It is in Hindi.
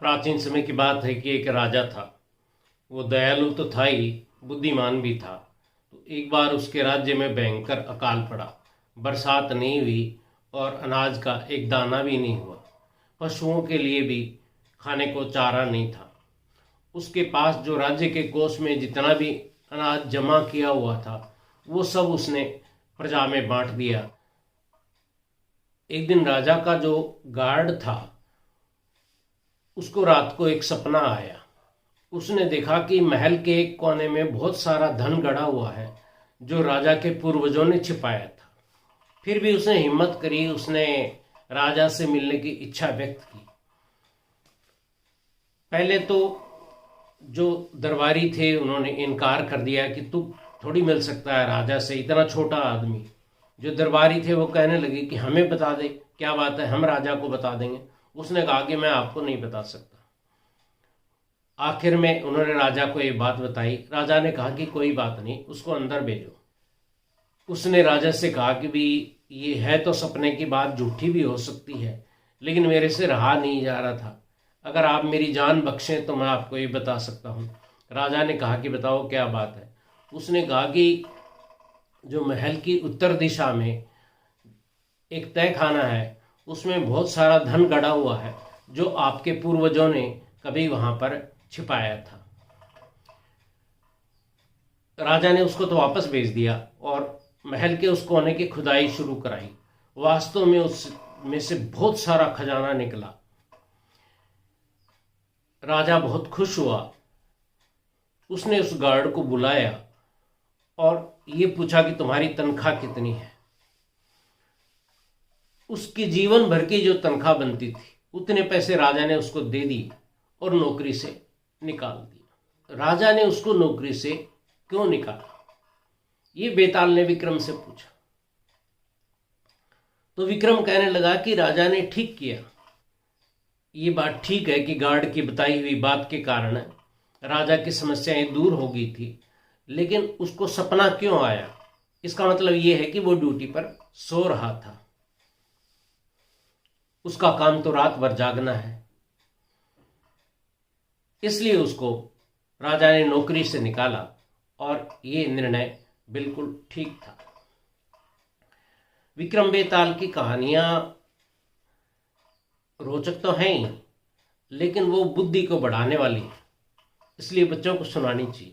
प्राचीन समय की बात है कि एक राजा था। वो दयालु तो था ही, बुद्धिमान भी था। तो एक बार उसके राज्य में भयंकर अकाल पड़ा। बरसात नहीं हुई और अनाज का एक दाना भी नहीं हुआ। पशुओं के लिए भी खाने को चारा नहीं था। उसके पास जो राज्य के कोष में जितना भी अनाज जमा किया हुआ था वो सब उसने प्रजा में बांट दिया। एक दिन राजा का जो गार्ड था उसको रात को एक सपना आया। उसने देखा कि महल के एक कोने में बहुत सारा धन गड़ा हुआ है जो राजा के पूर्वजों ने छिपाया था। फिर भी उसने हिम्मत करी, उसने राजा से मिलने की इच्छा व्यक्त की। पहले तो जो दरबारी थे उन्होंने इनकार कर दिया कि तू थोड़ी मिल सकता है राजा से, इतना छोटा आदमी। जो दरबारी थे वो कहने लगे कि हमें बता दे, क्या बात है, हम राजा को बता देंगे। उसने कहा कि मैं आपको नहीं बता सकता। आखिर में उन्होंने राजा को ये बात बताई। राजा ने कहा कि कोई बात नहीं, उसको अंदर भेजो। उसने राजा से कहा कि भी ये है तो सपने की बात झूठी भी हो सकती है, लेकिन मेरे से रहा नहीं जा रहा था। अगर आप मेरी जान बख्शें तो मैं आपको ये बता सकता हूँ। राजा ने कहा कि बताओ क्या बात है। उसने कहा कि जो महल की उत्तर दिशा में एक तय खाना है उसमें बहुत सारा धन गड़ा हुआ है जो आपके पूर्वजों ने कभी वहां पर छिपाया था। राजा ने उसको तो वापस भेज दिया और महल के उस कोने की खुदाई शुरू कराई। वास्तव में उसमें से बहुत सारा खजाना निकला। राजा बहुत खुश हुआ। उसने उस गार्ड को बुलाया और ये पूछा कि तुम्हारी तनख्वाह कितनी है। उसकी जीवन भर की जो तनख्वाह बनती थी उतने पैसे राजा ने उसको दे दिए और नौकरी से निकाल दिया। राजा ने उसको नौकरी से क्यों निकाला, ये बेताल ने विक्रम से पूछा। तो विक्रम कहने लगा कि राजा ने ठीक किया। ये बात ठीक है कि गार्ड की बताई हुई बात के कारण राजा की समस्याएं दूर हो गई थी, लेकिन उसको सपना क्यों आया, इसका मतलब ये है कि वो ड्यूटी पर सो रहा था। उसका काम तो रात भर जागना है, इसलिए उसको राजा ने नौकरी से निकाला और ये निर्णय बिल्कुल ठीक था। विक्रम बेताल की कहानियां रोचक तो हैं ही, लेकिन वो बुद्धि को बढ़ाने वाली है, इसलिए बच्चों को सुनानी चाहिए।